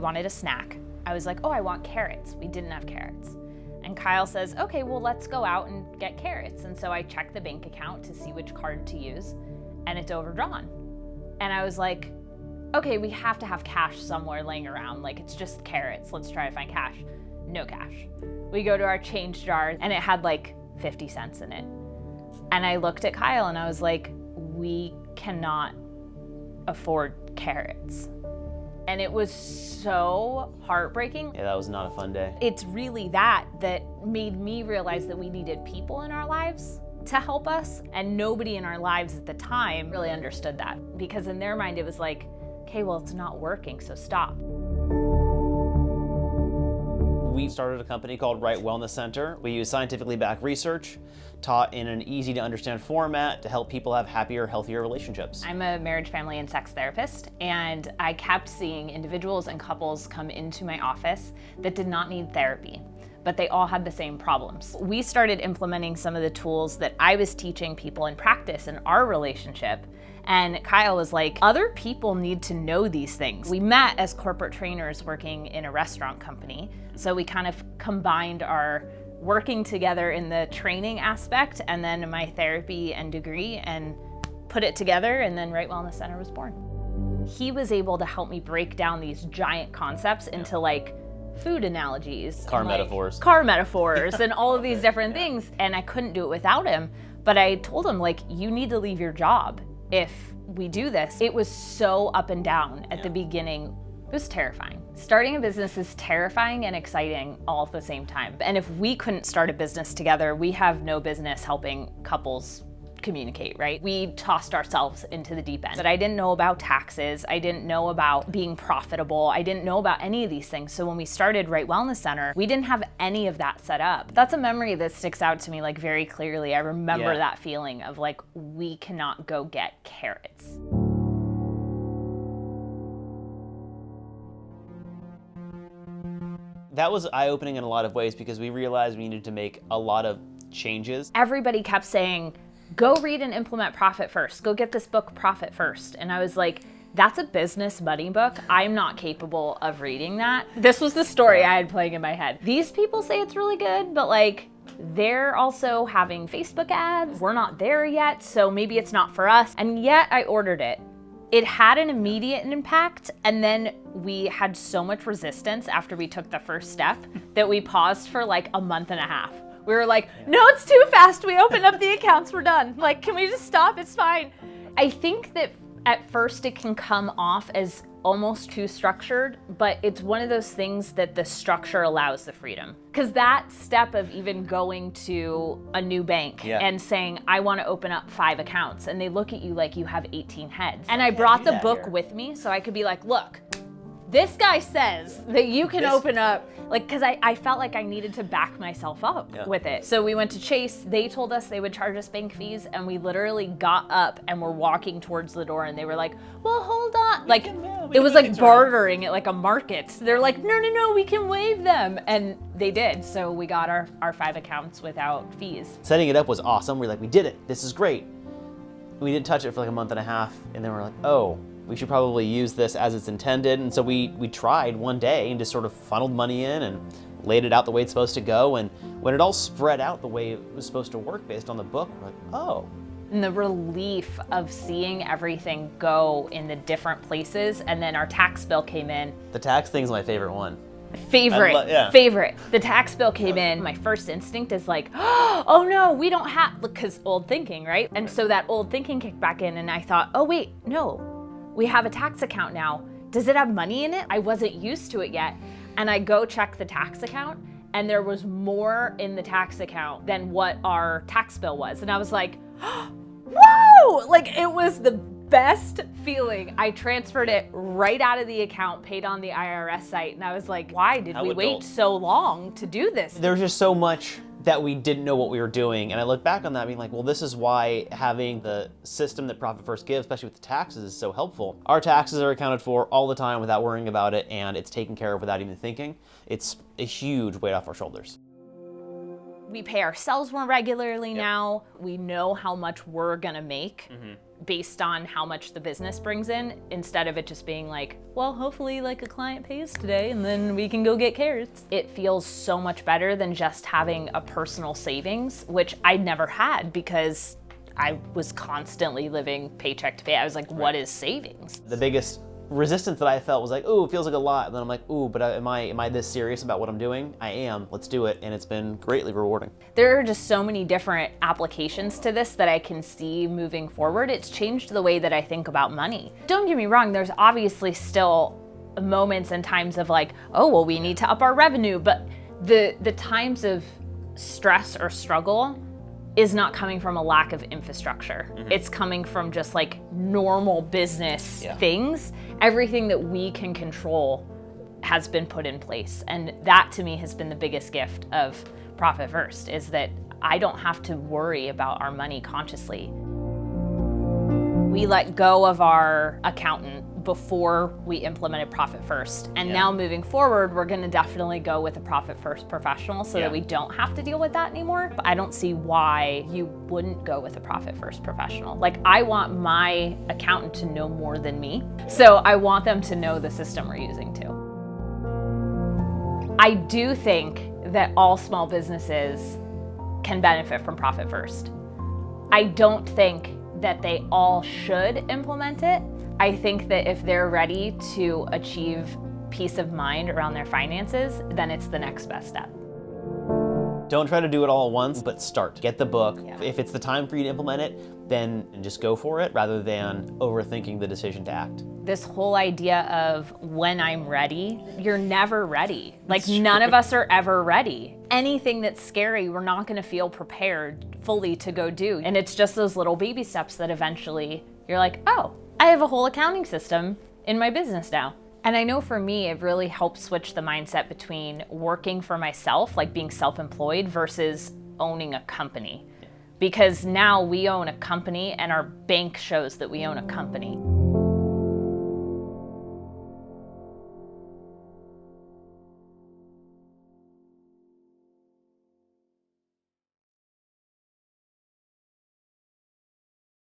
wanted a snack. I was like, oh, I want carrots. We didn't have carrots. And Kyle says, okay, well, let's go out and get carrots. And so I checked the bank account to see which card to use, and it's overdrawn. And I was like, okay, we have to have cash somewhere laying around. Like, it's just carrots. Let's try to find cash. No cash. We go to our change jar, and it had like 50 cents in it. And I looked at Kyle and I was like, we cannot afford carrots. And it was so heartbreaking. Yeah, that was not a fun day. It's really that made me realize that we needed people in our lives to help us, and nobody in our lives at the time really understood that, because in their mind it was like, okay, well, it's not working, so stop. We started a company called Wright Wellness Center. We use scientifically backed research taught in an easy to understand format to help people have happier, healthier relationships. I'm a marriage, family, and sex therapist, and I kept seeing individuals and couples come into my office that did not need therapy, but they all had the same problems. We started implementing some of the tools that I was teaching people in practice in our relationship. And Kyle was like, other people need to know these things. We met as corporate trainers working in a restaurant company. So we kind of combined our working together in the training aspect and then my therapy and degree and put it together, and then Wright Wellness Center was born. He was able to help me break down these giant concepts into like food analogies. Car metaphors. Car metaphors and all of these different things. And I couldn't do it without him. But I told him, like, you need to leave your job if we do this. It was so up and down at the beginning. It was terrifying. Starting a business is terrifying and exciting all at the same time. And if we couldn't start a business together, we have no business helping couples communicate, right? We tossed ourselves into the deep end. But I didn't know about taxes. I didn't know about being profitable. I didn't know about any of these things. So when we started Wright Wellness Center, we didn't have any of that set up. That's a memory that sticks out to me like very clearly. I remember that feeling of like, we cannot go get carrots. That was eye-opening in a lot of ways because we realized we needed to make a lot of changes. Everybody kept saying, go read and implement Profit First. Go get this book, Profit First. And I was like, that's a business money book. I'm not capable of reading that. This was the story I had playing in my head. These people say it's really good, but like, they're also having Facebook ads. We're not there yet, so maybe it's not for us. And yet I ordered it. It had an immediate impact, and then we had so much resistance after we took the first step that we paused for like a month and a half. We were like, no, it's too fast. We opened up the accounts, we're done. Like, can we just stop? It's fine. I think that at first it can come off as almost too structured, but it's one of those things that the structure allows the freedom. Because that step of even going to a new bank and saying, I want to open up 5 accounts, and they look at you like you have 18 heads. And I brought the book with me so I could be like, look, this guy says that you can open up, like, because I felt like I needed to back myself up with it. So we went to Chase, they told us they would charge us bank fees, and we literally got up and were walking towards the door, and they were like, well, hold on. Like, it was like bartering at like a market. They're like, no, we can waive them. And they did. So we got our 5 accounts without fees. Setting it up was awesome. We're like, we did it. This is great. We didn't touch it for like a month and a half, and then we're like, oh, we should probably use this as it's intended. And so we tried one day and just sort of funneled money in and laid it out the way it's supposed to go. And when it all spread out the way it was supposed to work based on the book, we're like, oh. And the relief of seeing everything go in the different places. And then our tax bill came in. The tax thing's my favorite one. Favorite. The tax bill came in. My first instinct is like, oh no, we don't have, because old thinking, right? And so that old thinking kicked back in, and I thought, oh wait, no. We have a tax account now. Does it have money in it? I wasn't used to it yet. And I go check the tax account, and there was more in the tax account than what our tax bill was. And I was like, whoa! Like, it was the best feeling. I transferred it right out of the account, paid on the IRS site, and I was like, why did we wait so long to do this? There's just so much that we didn't know what we were doing. And I look back on that being like, well, this is why having the system that Profit First gives, especially with the taxes, is so helpful. Our taxes are accounted for all the time without worrying about it, and it's taken care of without even thinking. It's a huge weight off our shoulders. We pay ourselves more regularly now. We know how much we're gonna make based on how much the business brings in, instead of it just being like, well, hopefully like a client pays today and then we can go get carrots. It feels so much better than just having a personal savings, which I never had because I was constantly living paycheck to pay. I was like, what is savings? The biggest resistance that I felt was like, oh, it feels like a lot. And then I'm like, ooh, but am I this serious about what I'm doing? I am. Let's do it. And it's been greatly rewarding. There are just so many different applications to this that I can see moving forward. It's changed the way that I think about money. Don't get me wrong, there's obviously still moments and times of like, oh, well, we need to up our revenue. But the times of stress or struggle is not coming from a lack of infrastructure. It's coming from just like normal business things. Everything that we can control has been put in place. And that to me has been the biggest gift of Profit First, is that I don't have to worry about our money consciously. We let go of our accountant before we implemented Profit First. And now moving forward, we're gonna definitely go with a Profit First professional so that we don't have to deal with that anymore. But I don't see why you wouldn't go with a Profit First professional. Like, I want my accountant to know more than me. So I want them to know the system we're using too. I do think that all small businesses can benefit from Profit First. I don't think that they all should implement it. I think that if they're ready to achieve peace of mind around their finances, then it's the next best step. Don't try to do it all at once, but start. Get the book. If it's the time for you to implement it, then just go for it rather than overthinking the decision to act. This whole idea of when I'm ready, you're never ready. Like, none of us are ever ready. Anything that's scary, we're not gonna feel prepared fully to go do. And it's just those little baby steps that eventually you're like, oh, I have a whole accounting system in my business now. And I know for me, it really helped switch the mindset between working for myself, like being self-employed, versus owning a company. Because now we own a company and our bank shows that we own a company.